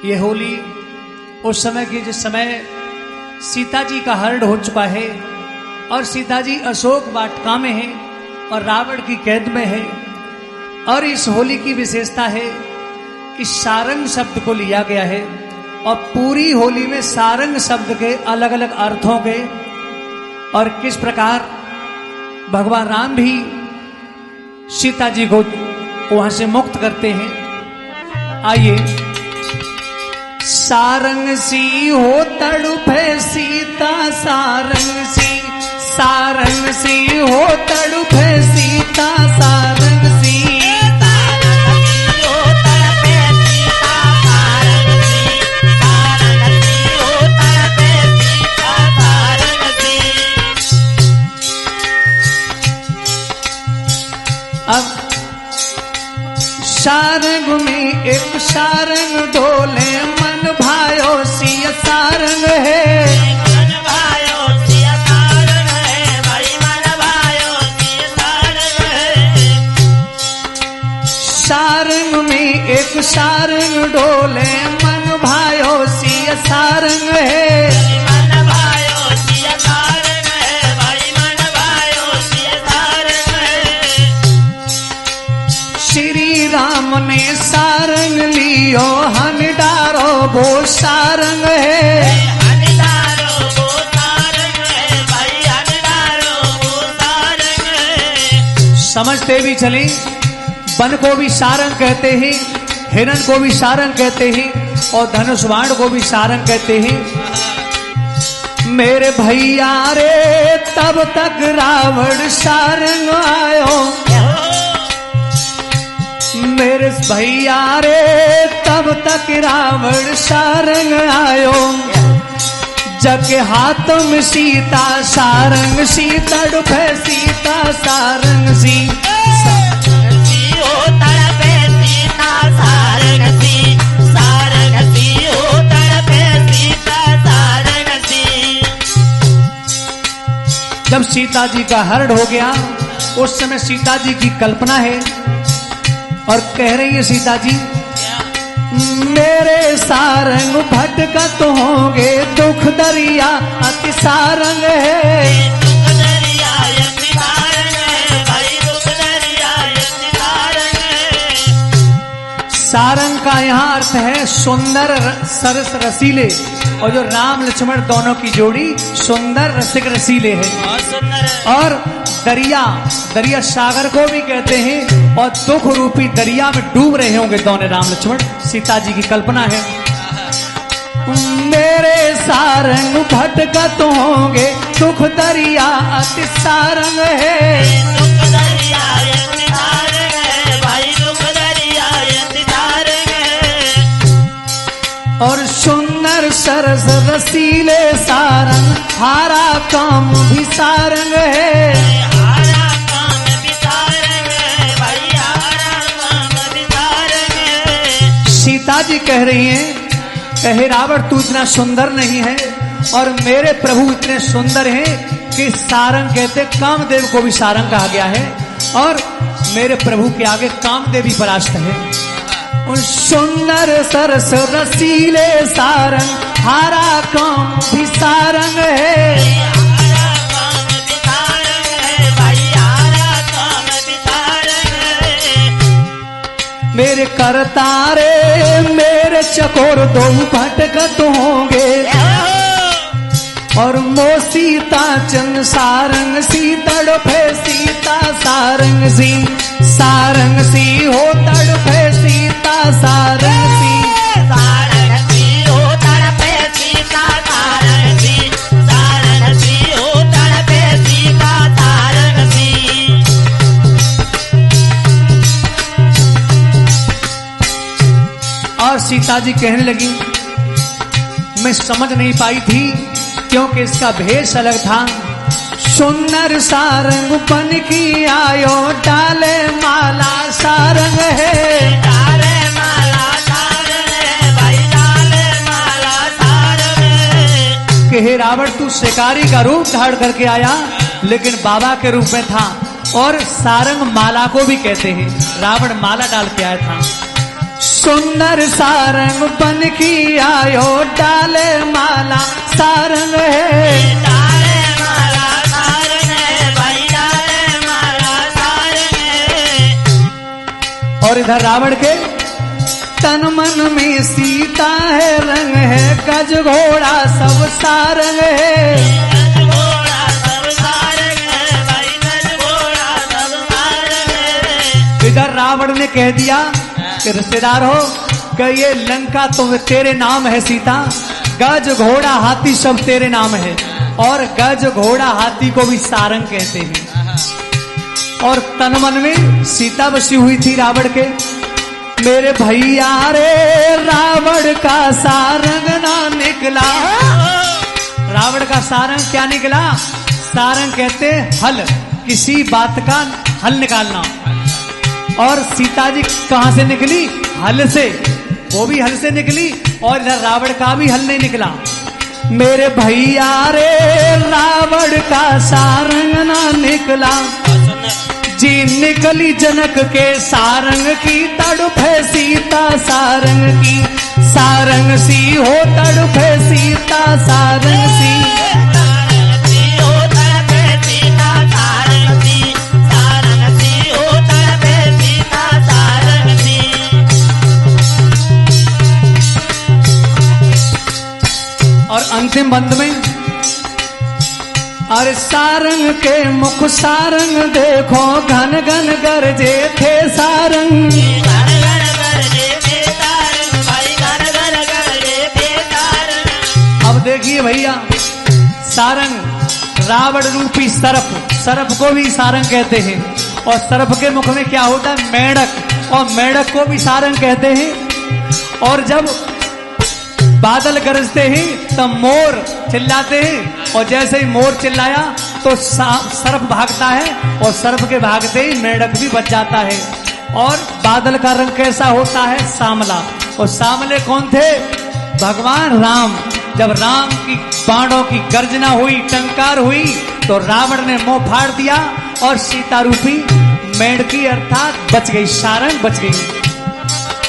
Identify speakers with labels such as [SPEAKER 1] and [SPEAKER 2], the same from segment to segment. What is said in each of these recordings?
[SPEAKER 1] ये होली उस समय की जिस समय सीता जी का हरण हो चुका है और सीता जी अशोक वाटिका में है और रावण की कैद में है। और इस होली की विशेषता है कि सारंग शब्द को लिया गया है और पूरी होली में सारंग शब्द के अलग अलग अर्थों के और किस प्रकार भगवान राम भी सीता जी को वहां से मुक्त करते हैं। आइए। सारंग सी हो तड़पे सीता सारंग सी हो तड़पे सीता सारंग सी अब सारंग में एक सारंग डोले मन भायो सिया सारंग है। मन भायो सिया सारंग है भाई मन भायो सिया सारंग है। सारंग में एक सारंग डोले मन भायो सिया सारंग है। श्री राम ने सारंग लियो हन डारो वो सारंग है। हन डारो वो सारंग है भाई हन डारो वो सारंग है। समझते भी चले वन को भी सारंग कहते हैं, हिरण को भी सारंग कहते हैं और धनुष बाण को भी सारंग कहते हैं। मेरे भैया रे तब तक रावण सारंग आयो। मेरे भैया रे तब तक रावण सारंग आयो। जग हाथों में सीता सारंग सी तड़पे सीता सारंग सी हो तड़पे सीता सारंग सी हो तड़पे सीता सारंग सी। जब सीता जी का हरण हो गया उस समय सीता जी की कल्पना है और कह रही है सीता जी मेरे सारंग भटकत होंगे दुख दरिया अति सारंग है। दुख दरिया अति सारंग है भाई दुख दरिया अति सारंग है। सारंग का यहाँ अर्थ है सुंदर सरस रसीले और जो राम लक्ष्मण दोनों की जोड़ी सुंदर रसिक रसीले है। और दरिया सागर को भी कहते हैं और दुख रूपी दरिया में डूब रहे होंगे दोनों राम लक्ष्मण। सीता जी की कल्पना है मेरे सारंग भटकत होंगे दुख दरिया अति सारंग है। दुख दरिया अति सारंग है भाई दुख दरिया अति सारंग है। और सुंदर सरस रसीले सारंग हारा काम भी सारंग है। सीता जी कह रही हैं कहे रावण तू इतना सुंदर नहीं है और मेरे प्रभु इतने सुंदर हैं कि सारंग कहते कामदेव को भी सारंग कहा गया है और मेरे प्रभु के आगे कामदेव भी परास्त है। उन सुंदर सरस रसीले सारंग हारा काम भी सारंग है। मेरे करतारे मेरे चकोर दो भटकत होंगे और मो सीता चंद सारंग सी तड़पे सीता सारंग सी हो तड़पे सीता सारंग सी हो तड़पे सीता सारंग सी हो तड़पे सीता सारंग सी। और सीता जी कहने लगी मैं समझ नहीं पाई थी क्योंकि इसका भेष अलग था। सुंदर सारंग बन की आयो डाले माला सारंग है। डाले माला सारंग है भाई डाले माला सारंग है। कि हे रावण तू शिकारी का रूप धारण करके आया लेकिन बाबा के रूप में था और सारंग माला को भी कहते हैं। रावण माला डाल के आया था। सुंदर सारंग बन की आयो डाले माला सारंग है,
[SPEAKER 2] डाले माला सारंग है भाई, डाले माला सारंग है।
[SPEAKER 1] और इधर रावण के तन मन में सीता है रंग है, गज घोड़ा सब सारंग है,
[SPEAKER 2] गज घोड़ा सब सारंग है भाई, गज घोड़ा सब सारंग है।
[SPEAKER 1] इधर रावण ने कह दिया कि रिश्तेदार हो कि ये लंका तो तेरे नाम है सीता, गज घोड़ा हाथी सब तेरे नाम है। और गज घोड़ा हाथी को भी सारंग कहते हैं। और तन मन में सीता बसी हुई थी रावण के। मेरे भैया रे रावण का सारंग ना निकला। रावण का सारंग क्या निकला? सारंग कहते हल, किसी बात का हल निकालना। और सीता जी कहां से निकली? हल से, वो भी हल से निकली और इधर रावण का भी हल नहीं निकला। मेरे भैया रे रावण का सारंग ना निकला, जी निकली जनक के सारंग की, तड़फे सीता सारंग की, सारंग सी हो तड़फे सीता सारंग सी। और अंतिम बंद में अरे सारंग के मुख सारंग देखो, घन घन गरजे थे सारंग,
[SPEAKER 2] घन घन गरजे थे सारंग भाई, घन घन गरजे थे सारंग।
[SPEAKER 1] अब देखिए भैया, सारंग रावण रूपी सर्प, सर्प को भी सारंग कहते हैं। और सर्प के मुख में क्या होता है? मेढक, और मेढक को भी सारंग कहते हैं। और जब बादल गरजते हैं तब मोर चिल्लाते हैं, और जैसे ही मोर चिल्लाया तो सर्प भागता है, और सर्प के भागते ही मेढक भी बच जाता है। और बादल का रंग कैसा होता है? सांवला। और सांवले कौन थे? भगवान राम। जब राम की बाणों की गर्जना हुई, टंकार हुई, तो रावण ने मुंह फाड़ दिया और सीता रूपी मेढकी अर्थात बच गई, सारंग बच गई।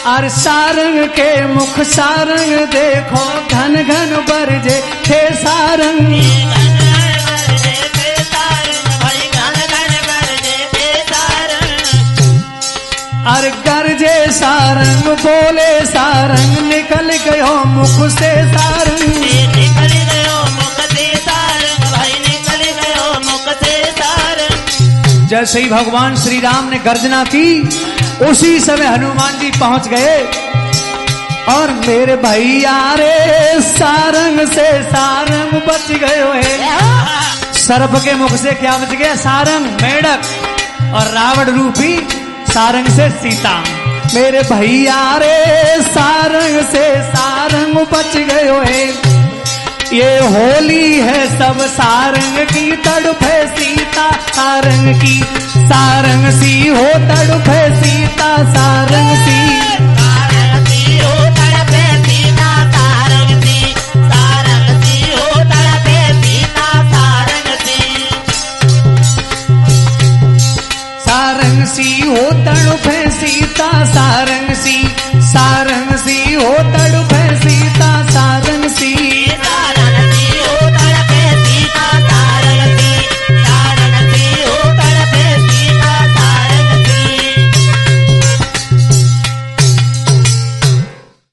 [SPEAKER 1] और सारंग के मुख सारंग देखो, घन घन बरजे थे सारंग,
[SPEAKER 2] घन घन गरजे थे सारंग भाई, घन घन गरजे थे सारंग।
[SPEAKER 1] और गरजे सारंग बोले सारंग, निकल गयो मुख से सारंग,
[SPEAKER 2] निकल गयो मुख से सारंग भाई, निकल गयो मुख से सारंग।
[SPEAKER 1] जैसे ही भगवान श्री राम ने गर्जना की, उसी समय हनुमान जी पहुंच गए। और मेरे भैया रे सारंग से सारंग बच गयो है। सर्प के मुख से क्या बच गया? सारंग, मेढक। और रावण रूपी सारंग से सीता। मेरे भैया रे सारंग से सारंग बच गयो है। ये होली है सब सारंग की, तड़फे सीता सारंग की, सारंग सी हो तड़फे सीता सारंग सी,
[SPEAKER 2] सारंग सी हो तड़पे सीता सारंग सी, सारंग सी हो तड़पे सीता सारंग सी,
[SPEAKER 1] सारंग सी हो तड़फे सीता सारंग सी, सारंग सी हो तड़फे